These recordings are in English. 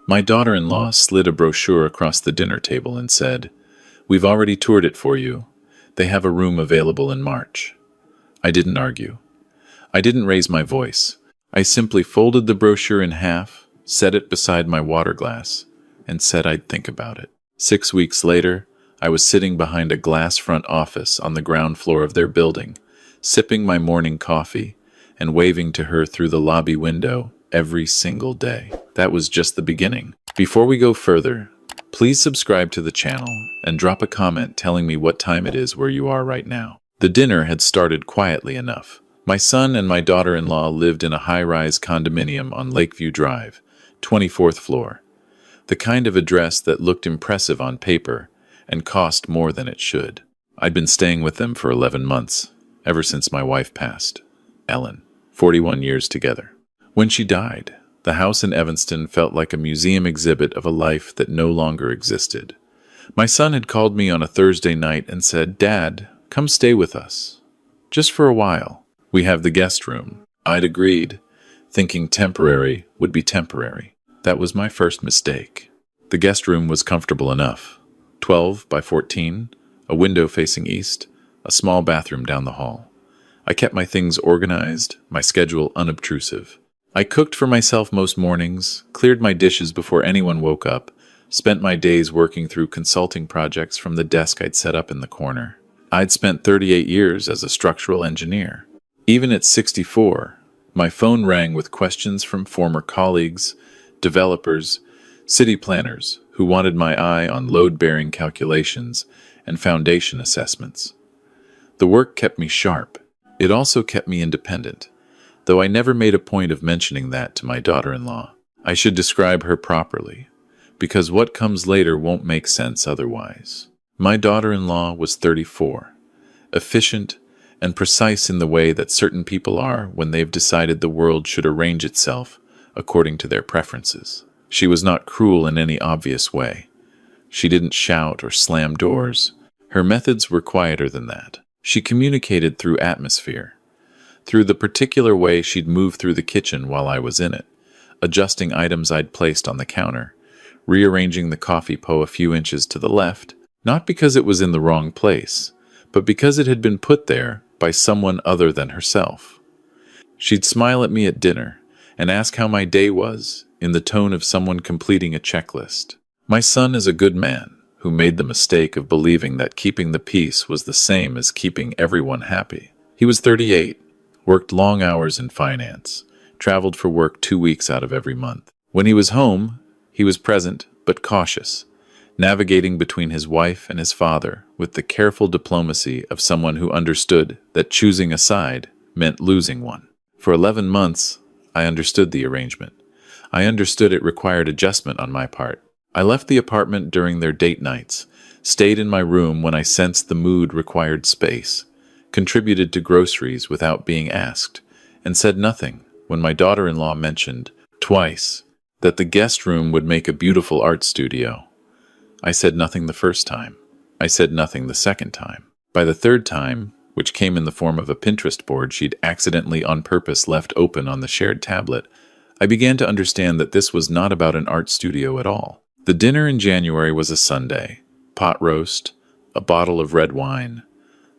My daughter-in-law slid a brochure across the dinner table and said, "We've already toured it for you. They have a room available in March." I didn't argue. I didn't raise my voice. I simply folded the brochure in half, set it beside my water glass, and said I'd think about it. 6 weeks later, I was sitting behind a glass front office on the ground floor of their building, sipping my morning coffee and waving to her through the lobby window every single day. That was just the beginning. Before we go further, please subscribe to the channel and drop a comment telling me what time it is where you are right now. The dinner had started quietly enough. My son and my daughter-in-law lived in a high-rise condominium on Lakeview Drive, 24th floor. The kind of address that looked impressive on paper and cost more than it should. I'd been staying with them for 11 months, ever since my wife passed, Ellen, 41 years together. When she died, the house in Evanston felt like a museum exhibit of a life that no longer existed. My son had called me on a Thursday night and said, "Dad, come stay with us. Just for a while. We have the guest room." I'd agreed, thinking temporary would be temporary. That was my first mistake. The guest room was comfortable enough. 12 by 14, a window facing east, a small bathroom down the hall. I kept my things organized, my schedule unobtrusive. I cooked for myself most mornings, cleared my dishes before anyone woke up, spent my days working through consulting projects from the desk I'd set up in the corner. I'd spent 38 years as a structural engineer. Even at 64, my phone rang with questions from former colleagues, developers, city planners who wanted my eye on load-bearing calculations and foundation assessments. The work kept me sharp. It also kept me independent, though I never made a point of mentioning that to my daughter-in-law. I should describe her properly, because what comes later won't make sense otherwise. My daughter-in-law was 34, efficient and precise in the way that certain people are when they've decided the world should arrange itself according to their preferences. She was not cruel in any obvious way. She didn't shout or slam doors. Her methods were quieter than that. She communicated through atmosphere, through the particular way she'd move through the kitchen while I was in it, adjusting items I'd placed on the counter, rearranging the coffee pot a few inches to the left, not because it was in the wrong place, but because it had been put there by someone other than herself. She'd smile at me at dinner and ask how my day was, in the tone of someone completing a checklist. My son is a good man who made the mistake of believing that keeping the peace was the same as keeping everyone happy. He was 38, worked long hours in finance, traveled for work 2 weeks out of every month. When he was home, he was present but cautious, navigating between his wife and his father with the careful diplomacy of someone who understood that choosing a side meant losing one. For 11 months, I understood the arrangement. I understood it required adjustment on my part. I left the apartment during their date nights, stayed in my room when I sensed the mood required space, contributed to groceries without being asked, and said nothing when my daughter-in-law mentioned, twice, that the guest room would make a beautiful art studio. I said nothing the first time. I said nothing the second time. By the third time, which came in the form of a Pinterest board she'd accidentally on purpose left open on the shared tablet, I began to understand that this was not about an art studio at all. The dinner in January was a Sunday, pot roast, a bottle of red wine,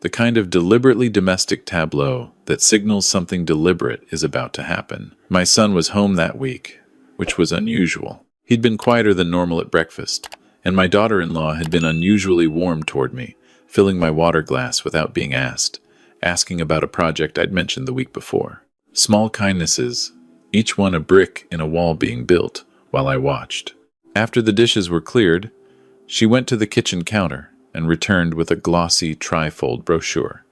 the kind of deliberately domestic tableau that signals something deliberate is about to happen. My son was home that week, which was unusual. He'd been quieter than normal at breakfast, and my daughter-in-law had been unusually warm toward me, filling my water glass without being asked, asking about a project I'd mentioned the week before. Small kindnesses, each one a brick in a wall being built, while I watched. After the dishes were cleared, she went to the kitchen counter and returned with a glossy trifold brochure.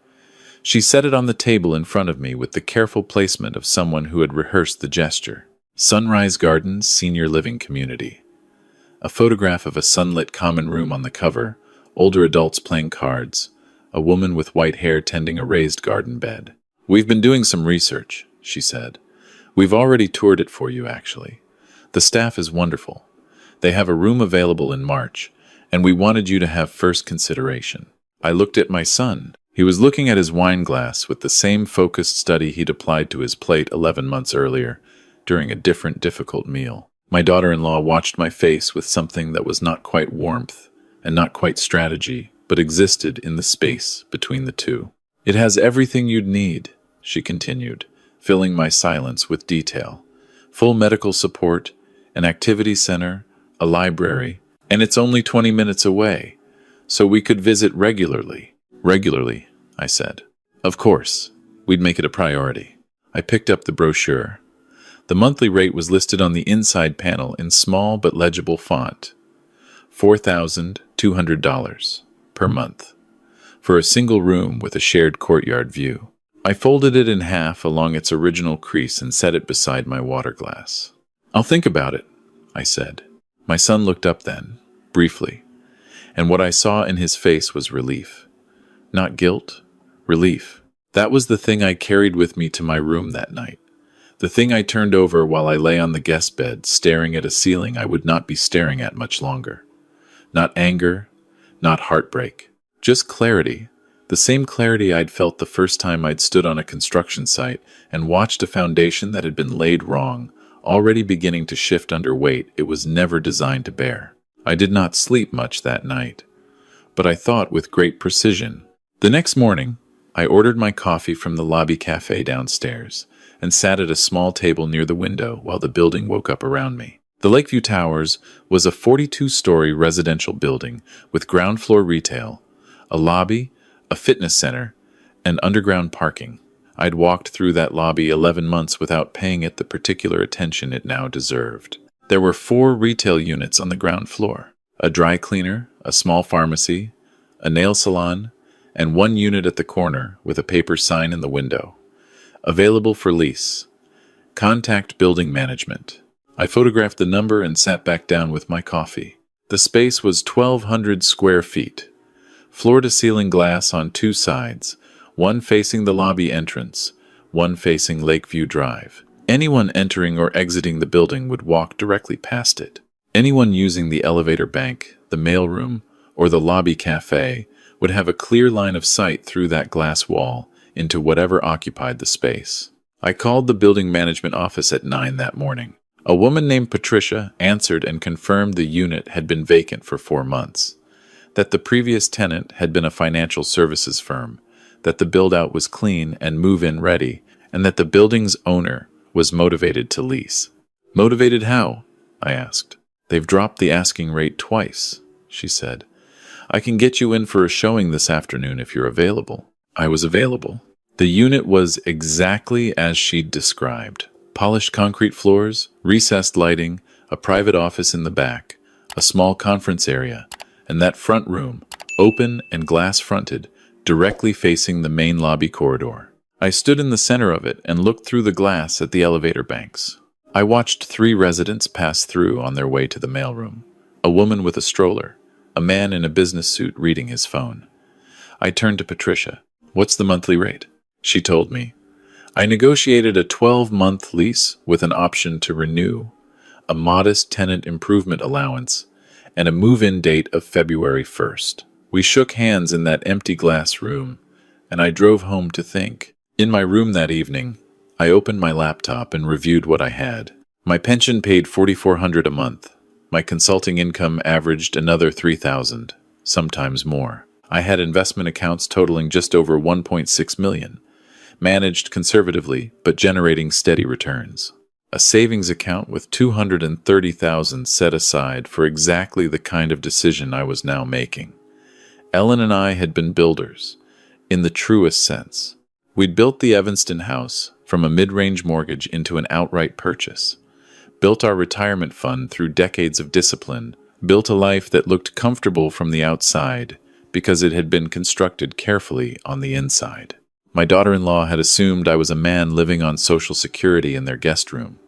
She set it on the table in front of me with the careful placement of someone who had rehearsed the gesture. Sunrise Gardens Senior Living Community. A photograph of a sunlit common room on the cover, older adults playing cards, a woman with white hair tending a raised garden bed. "We've been doing some research," she said. "We've already toured it for you, actually. The staff is wonderful. They have a room available in March, and we wanted you to have first consideration." I looked at my son. He was looking at his wine glass with the same focused study he'd applied to his plate 11 months earlier, during a different difficult meal. My daughter-in-law watched my face with something that was not quite warmth and not quite strategy, but existed in the space between the two. "It has everything you'd need," she continued, filling my silence with detail. "Full medical support, an activity center, a library, and it's only 20 minutes away, so we could visit regularly." "Regularly," I said. "Of course, we'd make it a priority." I picked up the brochure. The monthly rate was listed on the inside panel in small but legible font. $4,200 per month for a single room with a shared courtyard view. I folded it in half along its original crease and set it beside my water glass. "I'll think about it," I said. My son looked up then, briefly, and what I saw in his face was relief. Not guilt, relief. That was the thing I carried with me to my room that night. The thing I turned over while I lay on the guest bed, staring at a ceiling I would not be staring at much longer. Not anger, not heartbreak, just clarity. The same clarity I'd felt the first time I'd stood on a construction site and watched a foundation that had been laid wrong, already beginning to shift under weight it was never designed to bear. I did not sleep much that night, but I thought with great precision. The next morning, I ordered my coffee from the lobby cafe downstairs and sat at a small table near the window while the building woke up around me. The Lakeview Towers was a 42-story residential building with ground floor retail, a lobby, a fitness center, and underground parking. I'd walked through that lobby 11 months without paying it the particular attention it now deserved. There were 4 retail units on the ground floor, a dry cleaner, a small pharmacy, a nail salon, and 1 unit at the corner with a paper sign in the window. Available for lease. Contact building management. I photographed the number and sat back down with my coffee. The space was 1,200 square feet. Floor-to-ceiling glass on 2 sides, one facing the lobby entrance, one facing Lakeview Drive. Anyone entering or exiting the building would walk directly past it. Anyone using the elevator bank, the mailroom, or the lobby cafe would have a clear line of sight through that glass wall into whatever occupied the space. I called the building management office at 9 that morning. A woman named Patricia answered and confirmed the unit had been vacant for 4 months, that the previous tenant had been a financial services firm, that the build-out was clean and move-in ready, and that the building's owner was motivated to lease. "Motivated how?" I asked. "They've dropped the asking rate twice," she said. "I can get you in for a showing this afternoon if you're available." I was available. The unit was exactly as she'd described. Polished concrete floors, recessed lighting, a private office in the back, a small conference area, and that front room, open and glass-fronted, directly facing the main lobby corridor. I stood in the center of it and looked through the glass at the elevator banks. I watched 3 residents pass through on their way to the mailroom. A woman with a stroller, a man in a business suit reading his phone. I turned to Patricia. "What's the monthly rate?" She told me. I negotiated a 12-month lease with an option to renew, a modest tenant improvement allowance, and a move-in date of February 1st. We shook hands in that empty glass room, and I drove home to think. In my room that evening, I opened my laptop and reviewed what I had. My pension paid $4,400 a month. My consulting income averaged another $3,000, sometimes more. I had investment accounts totaling just over $1.6 million, managed conservatively but generating steady returns. A savings account with $230,000 set aside for exactly the kind of decision I was now making. Ellen and I had been builders, in the truest sense. We'd built the Evanston house from a mid-range mortgage into an outright purchase, built our retirement fund through decades of discipline, built a life that looked comfortable from the outside because it had been constructed carefully on the inside. My daughter-in-law had assumed I was a man living on Social Security in their guest room,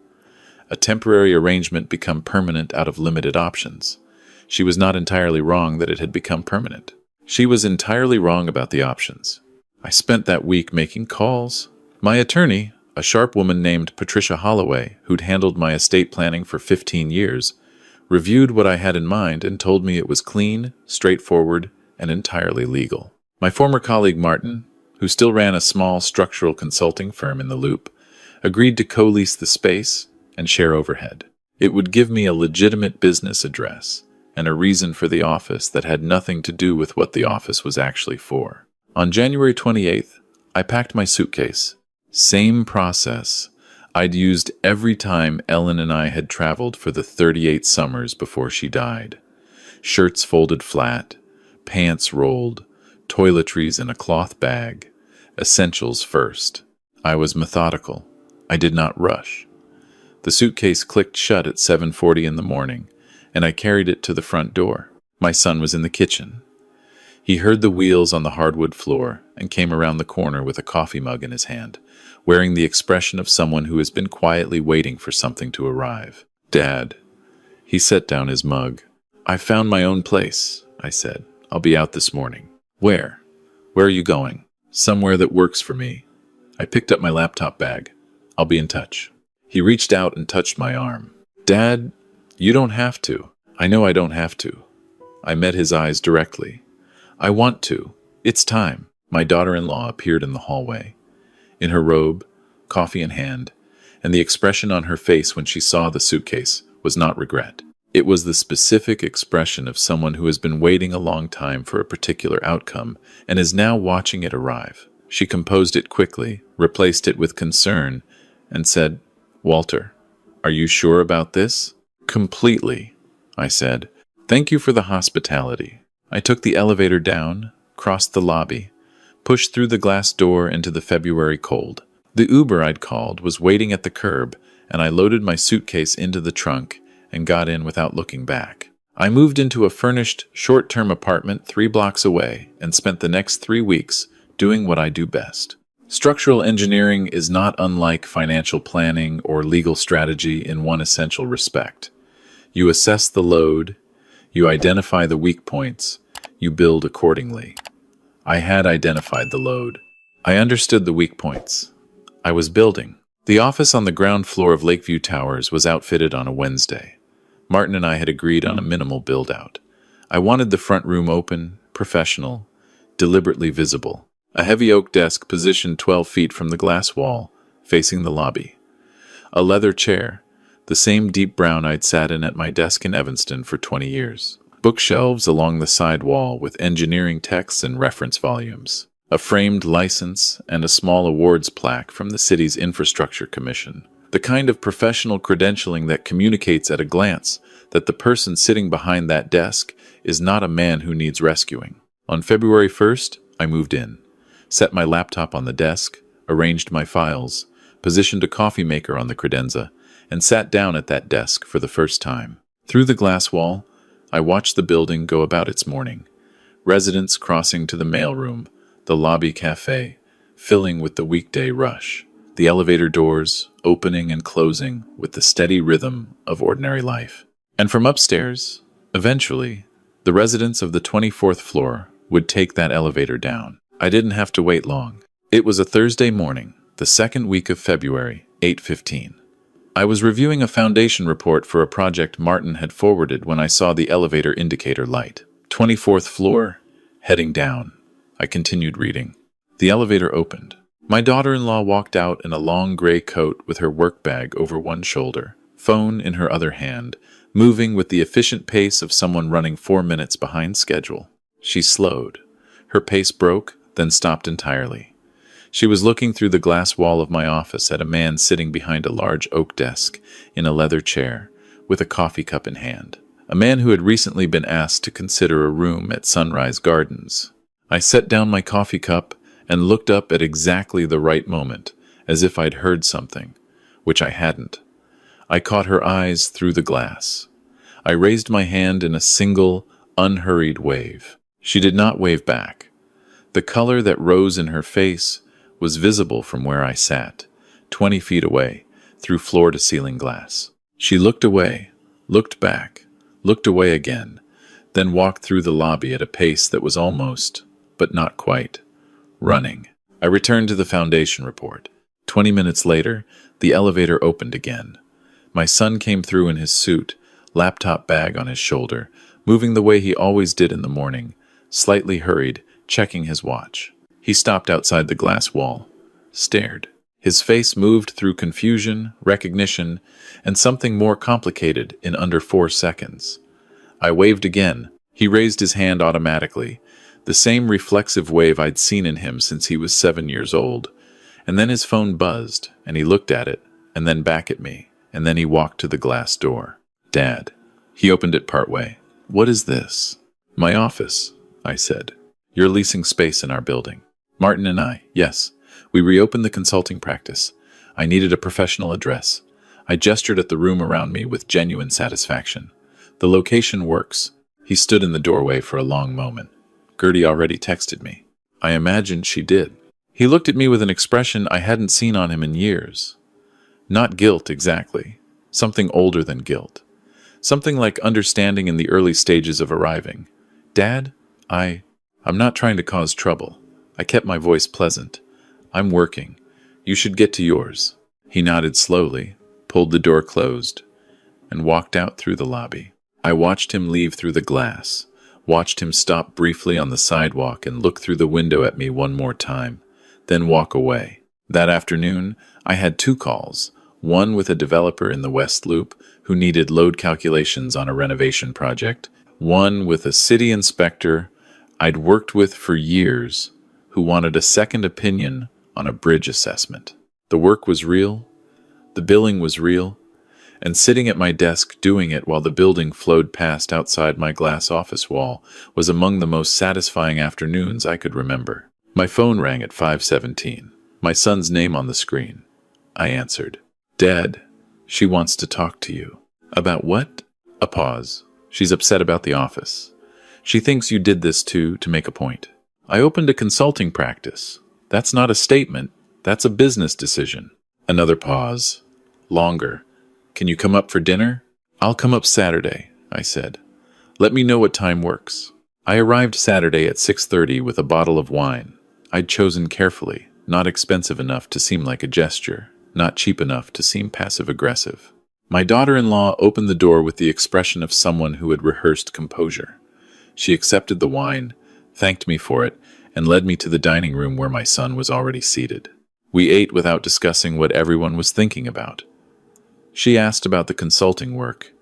a temporary arrangement become permanent out of limited options. She was not entirely wrong that it had become permanent. She was entirely wrong about the options. I spent that week making calls. My attorney, a sharp woman named Patricia Holloway, who'd handled my estate planning for 15 years, reviewed what I had in mind and told me it was clean, straightforward, and entirely legal. My former colleague Martin, who still ran a small structural consulting firm in the Loop, agreed to co-lease the space and share overhead. It would give me a legitimate business address and a reason for the office that had nothing to do with what the office was actually for. On January 28th, I packed my suitcase. Same process I'd used every time Ellen and I had traveled for the 38 summers before she died. Shirts folded flat, pants rolled, toiletries in a cloth bag, essentials first. I was methodical. I did not rush. The suitcase clicked shut at 7:40 in the morning, and I carried it to the front door. My son was in the kitchen. He heard the wheels on the hardwood floor and came around the corner with a coffee mug in his hand, wearing the expression of someone who has been quietly waiting for something to arrive. "Dad." He set down his mug. "I found my own place," I said. "I'll be out this morning." "Where? Where are you going?" "Somewhere that works for me." I picked up my laptop bag. "I'll be in touch." He reached out and touched my arm. "Dad, you don't have to." "I know I don't have to." I met his eyes directly. "I want to. It's time." My daughter-in-law appeared in the hallway. In her robe, coffee in hand, and the expression on her face when she saw the suitcase was not regret. It was the specific expression of someone who has been waiting a long time for a particular outcome and is now watching it arrive. She composed it quickly, replaced it with concern, and said, "Walter, are you sure about this?" "Completely," I said. "Thank you for the hospitality." I took the elevator down, crossed the lobby, pushed through the glass door into the February cold. The Uber I'd called was waiting at the curb, and I loaded my suitcase into the trunk and got in without looking back. I moved into a furnished, short-term apartment 3 blocks away and spent the next 3 weeks doing what I do best. Structural engineering is not unlike financial planning or legal strategy in one essential respect. You assess the load, you identify the weak points, you build accordingly. I had identified the load. I understood the weak points. I was building. The office on the ground floor of Lakeview Towers was outfitted on a Wednesday. Martin and I had agreed on a minimal build-out. I wanted the front room open, professional, deliberately visible. A heavy oak desk positioned 12 feet from the glass wall, facing the lobby. A leather chair, the same deep brown I'd sat in at my desk in Evanston for 20 years. Bookshelves along the side wall with engineering texts and reference volumes. A framed license and a small awards plaque from the city's Infrastructure Commission. The kind of professional credentialing that communicates at a glance that the person sitting behind that desk is not a man who needs rescuing. On February 1st, I moved in. Set my laptop on the desk, arranged my files, positioned a coffee maker on the credenza, and sat down at that desk for the first time. Through the glass wall, I watched the building go about its morning. Residents crossing to the mailroom, the lobby cafe, filling with the weekday rush. The elevator doors opening and closing with the steady rhythm of ordinary life. And from upstairs, eventually, the residents of the 24th floor would take that elevator down. I didn't have to wait long. It was a Thursday morning, the second week of February, 8:15. I was reviewing a foundation report for a project Martin had forwarded when I saw the elevator indicator light. 24th floor, heading down. I continued reading. The elevator opened. My daughter-in-law walked out in a long gray coat with her work bag over one shoulder, phone in her other hand, moving with the efficient pace of someone running 4 minutes behind schedule. She slowed. Her pace broke, then stopped entirely. She was looking through the glass wall of my office at a man sitting behind a large oak desk in a leather chair with a coffee cup in hand. A man who had recently been asked to consider a room at Sunrise Gardens. I set down my coffee cup and looked up at exactly the right moment, as if I'd heard something, which I hadn't. I caught her eyes through the glass. I raised my hand in a single, unhurried wave. She did not wave back. The color that rose in her face was visible from where I sat, 20 feet away, through floor-to-ceiling glass. She looked away, looked back, looked away again, then walked through the lobby at a pace that was almost, but not quite, running. I returned to the foundation report. 20 minutes later, the elevator opened again. My son came through in his suit, laptop bag on his shoulder, moving the way he always did in the morning, slightly hurried, checking his watch. He stopped outside the glass wall, stared. His face moved through confusion, recognition, and something more complicated in under 4 seconds. I waved again. He raised his hand automatically, the same reflexive wave I'd seen in him since he was 7 years old. And then his phone buzzed, and he looked at it, and then back at me, and then he walked to the glass door. Dad. He opened it partway. What is this? My office, I said. You're leasing space in our building. Martin and I, yes. We reopened the consulting practice. I needed a professional address. I gestured at the room around me with genuine satisfaction. The location works. He stood in the doorway for a long moment. Gertie already texted me. I imagined she did. He looked at me with an expression I hadn't seen on him in years. Not guilt exactly. Something older than guilt. Something like understanding in the early stages of arriving. Dad, I'm not trying to cause trouble. I kept my voice pleasant. I'm working. You should get to yours. He nodded slowly, pulled the door closed, and walked out through the lobby. I watched him leave through the glass, watched him stop briefly on the sidewalk and look through the window at me one more time, then walk away. That afternoon, I had 2 calls, one with a developer in the West Loop who needed load calculations on a renovation project, one with a city inspector I'd worked with for years who wanted a second opinion on a bridge assessment. The work was real, the billing was real, and sitting at my desk doing it while the building flowed past outside my glass office wall was among the most satisfying afternoons I could remember. My phone rang at 5:17, my son's name on the screen. I answered. Dad, she wants to talk to you. About what? A pause. She's upset about the office. She thinks you did this to make a point. I opened a consulting practice. That's not a statement. That's a business decision. Another pause. Longer. Can you come up for dinner? I'll come up Saturday, I said. Let me know what time works. I arrived Saturday at 6:30 with a bottle of wine. I'd chosen carefully, not expensive enough to seem like a gesture, not cheap enough to seem passive-aggressive. My daughter-in-law opened the door with the expression of someone who had rehearsed composure. She accepted the wine, thanked me for it, and led me to the dining room where my son was already seated. We ate without discussing what everyone was thinking about. She asked about the consulting work,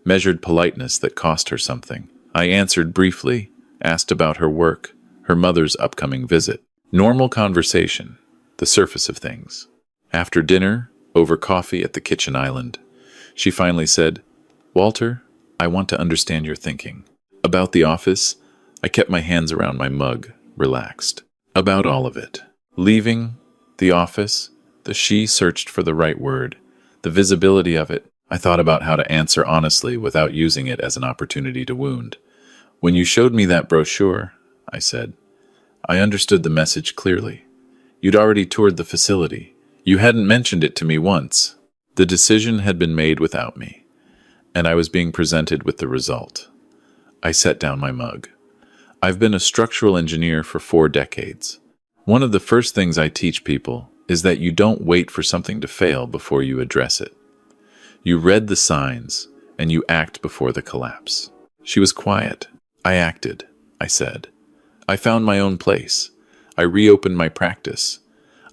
measured politeness that cost her something. I answered briefly, asked about her work, her mother's upcoming visit. Normal conversation, the surface of things. After dinner, over coffee at the kitchen island, she finally said, Walter, I want to understand your thinking. About the office, I kept my hands around my mug, relaxed. About all of it. Leaving, the office, she searched for the right word, the visibility of it. I thought about how to answer honestly without using it as an opportunity to wound. When you showed me that brochure, I said, I understood the message clearly. You'd already toured the facility. You hadn't mentioned it to me once. The decision had been made without me, and I was being presented with the result. I set down my mug. I've been a structural engineer for 4 decades. One of the first things I teach people is that you don't wait for something to fail before you address it. You read the signs, and you act before the collapse. She was quiet. I acted, I said. I found my own place. I reopened my practice.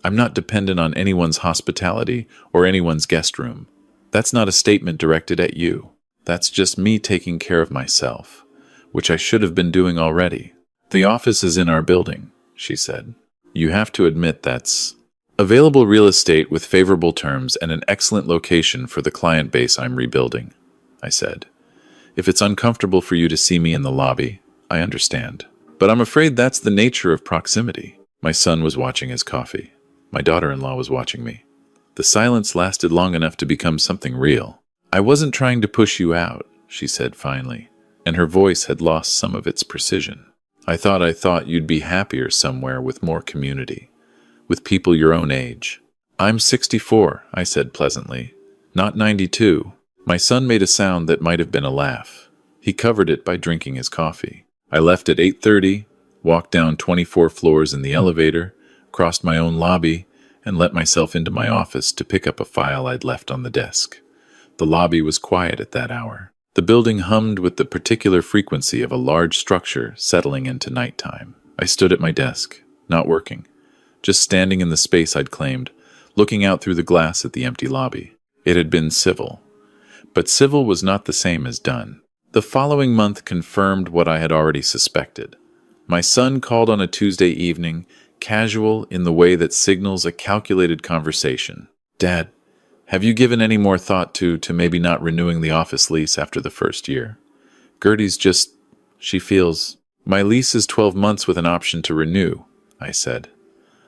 I'm not dependent on anyone's hospitality or anyone's guest room. That's not a statement directed at you. That's just me taking care of myself, which I should have been doing already. The office is in our building, she said. You have to admit that's available real estate with favorable terms and an excellent location for the client base I'm rebuilding, I said. If it's uncomfortable for you to see me in the lobby, I understand. But I'm afraid that's the nature of proximity. My son was watching his coffee. My daughter-in-law was watching me. The silence lasted long enough to become something real. I wasn't trying to push you out, she said finally, and her voice had lost some of its precision. I thought you'd be happier somewhere with more community, with people your own age. I'm 64, I said pleasantly, not 92. My son made a sound that might have been a laugh. He covered it by drinking his coffee. I left at 8:30, walked down 24 floors in the elevator, crossed my own lobby, and let myself into my office to pick up a file I'd left on the desk. The lobby was quiet at that hour. The building hummed with the particular frequency of a large structure settling into nighttime. I stood at my desk, not working, just standing in the space I'd claimed, looking out through the glass at the empty lobby. It had been civil. But civil was not the same as done. The following month confirmed what I had already suspected. My son called on a Tuesday evening, casual in the way that signals a calculated conversation. "Dad, have you given any more thought to maybe not renewing the office lease after the first year? Gertie's just, she feels, my lease is 12 months with an option to renew," I said.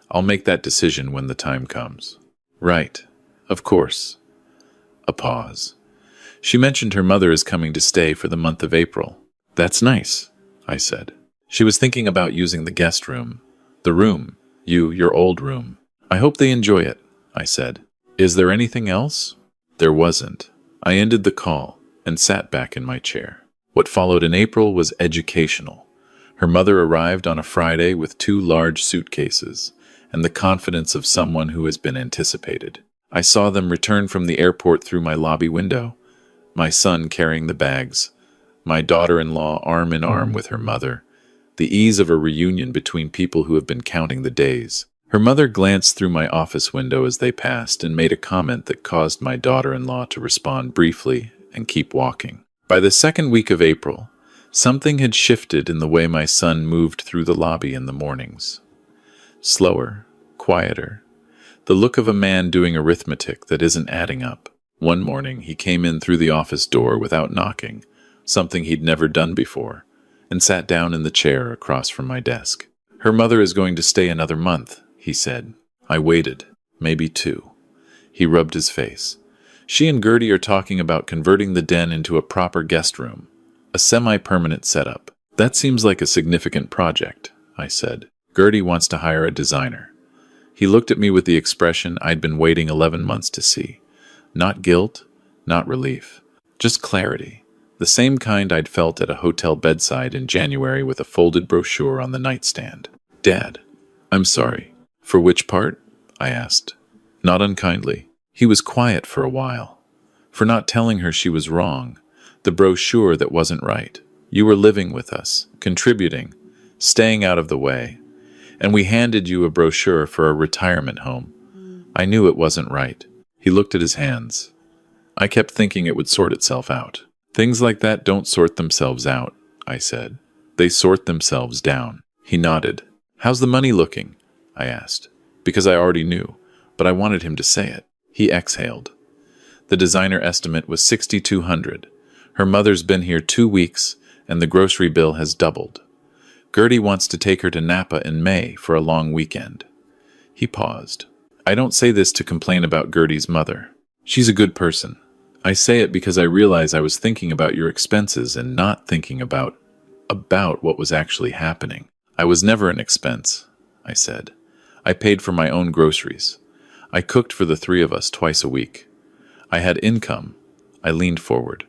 "I'll make that decision when the time comes." "Right. Of course." A pause. "She mentioned her mother is coming to stay for the month of April." "That's nice," I said. "She was thinking about using the guest room. The room, your old room. I hope they enjoy it," I said. "Is there anything else?" There wasn't. I ended the call and sat back in my chair. What followed in April was educational. Her mother arrived on a Friday with 2 large suitcases and the confidence of someone who has been anticipated. I saw them return from the airport through my lobby window, my son carrying the bags, my daughter-in-law arm in arm with her mother, the ease of a reunion between people who have been counting the days. Her mother glanced through my office window as they passed and made a comment that caused my daughter-in-law to respond briefly and keep walking. By the second week of April, something had shifted in the way my son moved through the lobby in the mornings. Slower, quieter, the look of a man doing arithmetic that isn't adding up. One morning, he came in through the office door without knocking, something he'd never done before, and sat down in the chair across from my desk. "Her mother is going to stay another month," he said. I waited, maybe 2. He rubbed his face. "She and Gertie are talking about converting the den into a proper guest room, a semi-permanent setup." "That seems like a significant project," I said. "Gertie wants to hire a designer." He looked at me with the expression I'd been waiting 11 months to see. Not guilt, not relief, just clarity. The same kind I'd felt at a hotel bedside in January with a folded brochure on the nightstand. "Dad, I'm sorry." "For which part?" I asked. Not unkindly. He was quiet for a while. "For not telling her she was wrong. The brochure that wasn't right. You were living with us, contributing, staying out of the way. And we handed you a brochure for a retirement home. I knew it wasn't right." He looked at his hands. "I kept thinking it would sort itself out." "Things like that don't sort themselves out," I said. "They sort themselves down." He nodded. "How's the money looking?" I asked, because I already knew, but I wanted him to say it. He exhaled. "The designer estimate was $6,200. Her mother's been here 2 weeks, and the grocery bill has doubled. Gertie wants to take her to Napa in May for a long weekend." He paused. "I don't say this to complain about Gertie's mother. She's a good person. I say it because I realize I was thinking about your expenses and not thinking about what was actually happening." "I was never an expense," I said. "I paid for my own groceries. I cooked for the 3 of us twice a week. I had income." I leaned forward.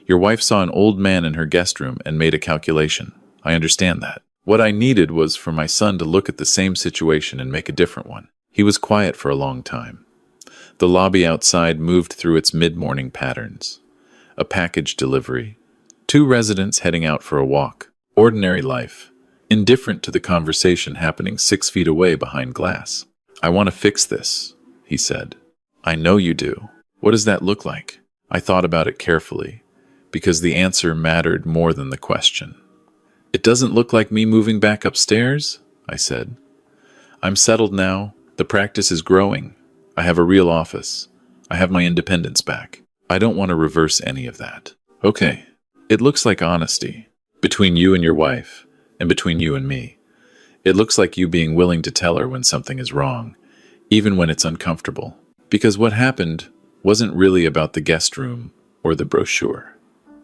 "Your wife saw an old man in her guest room and made a calculation. I understand that. What I needed was for my son to look at the same situation and make a different one." He was quiet for a long time. The lobby outside moved through its mid-morning patterns. A package delivery. 2 residents heading out for a walk. Ordinary life. Indifferent to the conversation happening 6 feet away behind glass. "I want to fix this," he said. "I know you do. What does that look like?" I thought about it carefully, because the answer mattered more than the question. "It doesn't look like me moving back upstairs," I said. "I'm settled now. The practice is growing. I have a real office. I have my independence back. I don't want to reverse any of that." "Okay. It looks like honesty. Between you and your wife, and between you and me. It looks like you being willing to tell her when something is wrong, even when it's uncomfortable. Because what happened wasn't really about the guest room or the brochure."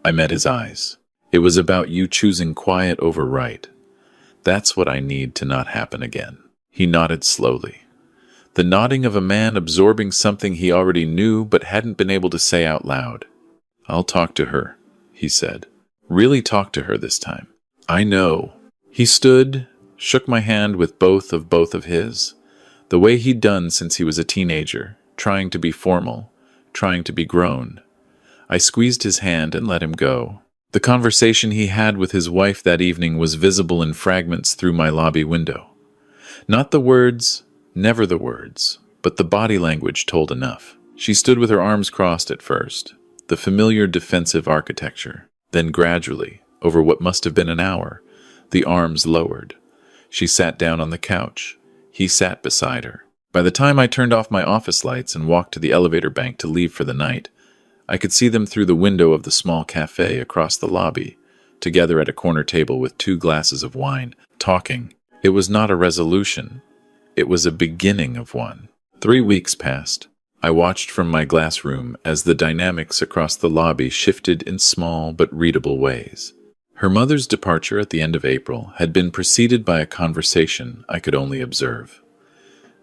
I met his eyes. "It was about you choosing quiet over right. That's what I need to not happen again." He nodded slowly. The nodding of a man absorbing something he already knew but hadn't been able to say out loud. "I'll talk to her," he said. "Really talk to her this time." "I know." He stood, shook my hand with both of his, the way he'd done since he was a teenager, trying to be formal, trying to be grown. I squeezed his hand and let him go. The conversation he had with his wife that evening was visible in fragments through my lobby window. Not the words, never the words, but the body language told enough. She stood with her arms crossed at first, the familiar defensive architecture. Then gradually, over what must have been an hour, the arms lowered. She sat down on the couch. He sat beside her. By the time I turned off my office lights and walked to the elevator bank to leave for the night, I could see them through the window of the small cafe across the lobby, together at a corner table with 2 glasses of wine, talking. It was not a resolution. It was a beginning of one. 3 weeks passed. I watched from my glass room as the dynamics across the lobby shifted in small but readable ways. Her mother's departure at the end of April had been preceded by a conversation I could only observe.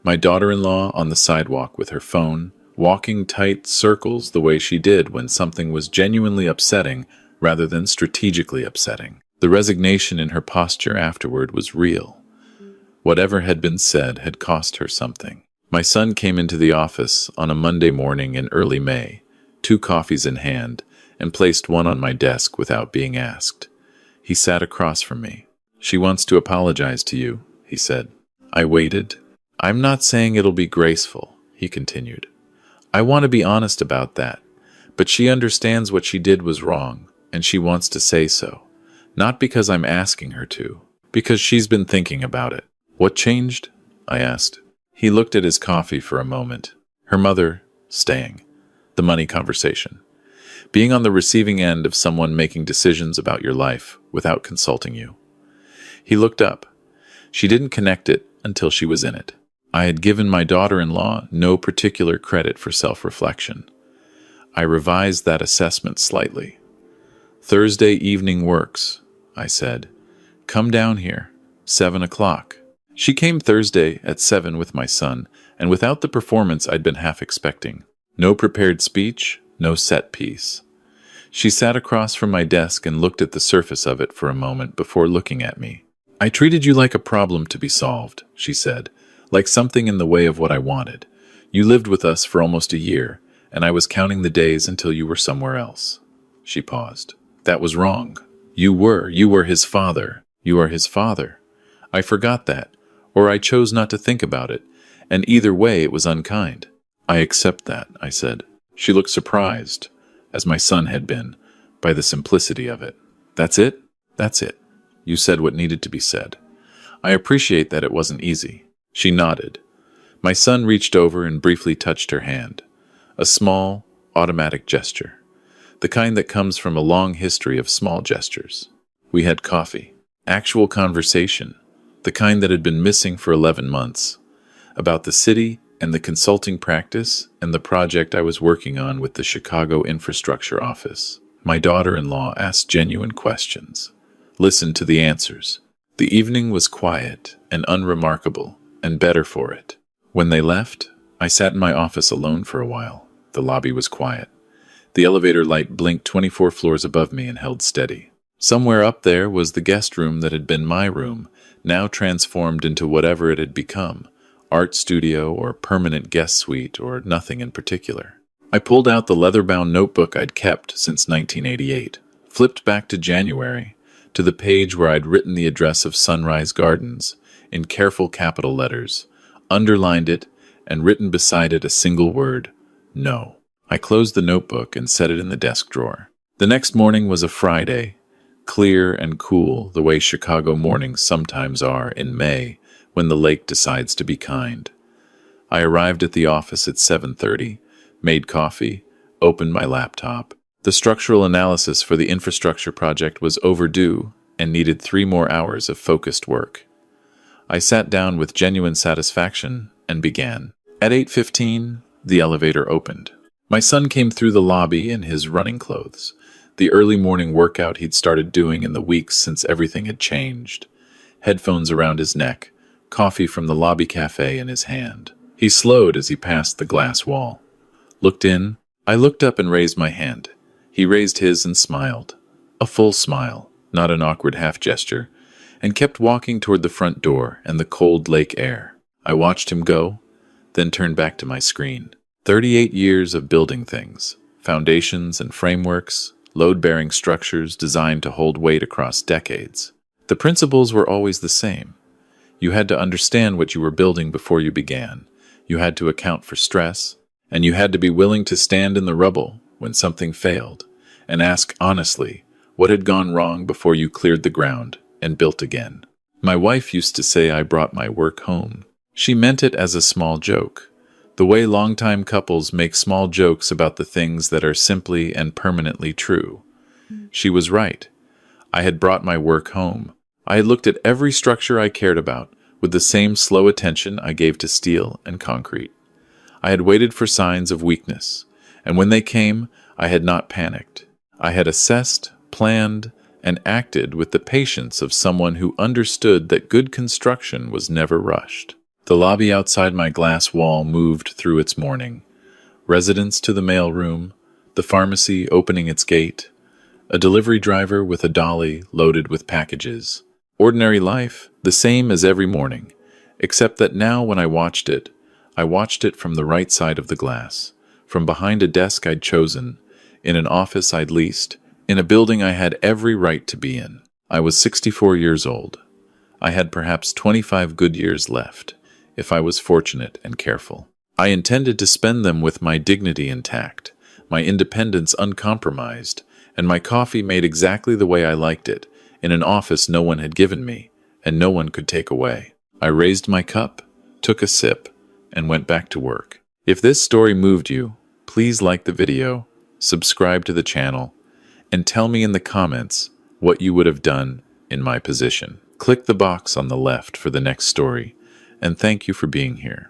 My daughter-in-law on the sidewalk with her phone, walking tight circles the way she did when something was genuinely upsetting rather than strategically upsetting. The resignation in her posture afterward was real. Whatever had been said had cost her something. My son came into the office on a Monday morning in early May, 2 coffees in hand, and placed one on my desk without being asked. He sat across from me. "She wants to apologize to you," he said. I waited. "I'm not saying it'll be graceful," he continued. "I want to be honest about that, but she understands what she did was wrong, and she wants to say so. Not because I'm asking her to, because she's been thinking about it." "What changed?" I asked. He looked at his coffee for a moment. "Her mother staying. The money conversation. Being on the receiving end of someone making decisions about your life without consulting you." He looked up. She didn't connect it until she was in it. I had given my daughter-in-law no particular credit for self-reflection. I revised that assessment slightly. "Thursday evening works," I said. "Come down here, 7 o'clock. She came Thursday at 7 with my son, and without the performance I'd been half expecting. No prepared speech, no set piece. She sat across from my desk and looked at the surface of it for a moment before looking at me. "I treated you like a problem to be solved," she said, "like something in the way of what I wanted. You lived with us for almost a year, and I was counting the days until you were somewhere else." She paused. "That was wrong. You were his father. You are his father. I forgot that, or I chose not to think about it, and either way it was unkind." "I accept that," I said. She looked surprised, as my son had been, by the simplicity of it. "That's it?" "That's it. You said what needed to be said. I appreciate that it wasn't easy." She nodded. My son reached over and briefly touched her hand. A small, automatic gesture. The kind that comes from a long history of small gestures. We had coffee. Actual conversation. The kind that had been missing for 11 months. About the city and the consulting practice and the project I was working on with the Chicago Infrastructure Office. My daughter-in-law asked genuine questions. Listened to the answers. The evening was quiet and unremarkable, and better for it. When they left, I sat in my office alone for a while. The lobby was quiet. The elevator light blinked 24 floors above me and held steady. Somewhere up there was the guest room that had been my room, now transformed into whatever it had become, art studio or permanent guest suite or nothing in particular. I pulled out the leather-bound notebook I'd kept since 1988, flipped back to January, to the page where I'd written the address of Sunrise Gardens, in careful capital letters, underlined it, and written beside it a single word, "No." I closed the notebook and set it in the desk drawer. The next morning was a Friday, clear and cool the way Chicago mornings sometimes are in May when the lake decides to be kind. I arrived at the office at 7:30, made coffee, opened my laptop. The structural analysis for the infrastructure project was overdue and needed 3 more hours of focused work. I sat down with genuine satisfaction and began. At 8:15, the elevator opened. My son came through the lobby in his running clothes, the early morning workout he'd started doing in the weeks since everything had changed. Headphones around his neck, coffee from the lobby cafe in his hand. He slowed as he passed the glass wall. Looked in. I looked up and raised my hand. He raised his and smiled. A full smile, not an awkward half gesture, and kept walking toward the front door and the cold lake air. I watched him go, then turned back to my screen. 38 years of building things, foundations and frameworks, load-bearing structures designed to hold weight across decades. The principles were always the same. You had to understand what you were building before you began. You had to account for stress, and you had to be willing to stand in the rubble when something failed and ask honestly what had gone wrong before you cleared the ground and built again. My wife used to say I brought my work home. She meant it as a small joke, the way longtime couples make small jokes about the things that are simply and permanently true. She was right. I had brought my work home. I had looked at every structure I cared about with the same slow attention I gave to steel and concrete. I had waited for signs of weakness, and when they came, I had not panicked. I had assessed, planned, and acted with the patience of someone who understood that good construction was never rushed. The lobby outside my glass wall moved through its morning. Residents to the mail room, the pharmacy opening its gate, a delivery driver with a dolly loaded with packages. Ordinary life, the same as every morning, except that now when I watched it from the right side of the glass, from behind a desk I'd chosen, in an office I'd leased, in a building I had every right to be in. I was 64 years old. I had perhaps 25 good years left, if I was fortunate and careful. I intended to spend them with my dignity intact, my independence uncompromised, and my coffee made exactly the way I liked it, in an office no one had given me, and no one could take away. I raised my cup, took a sip, and went back to work. If this story moved you, please like the video, subscribe to the channel, and tell me in the comments what you would have done in my position. Click the box on the left for the next story, and thank you for being here.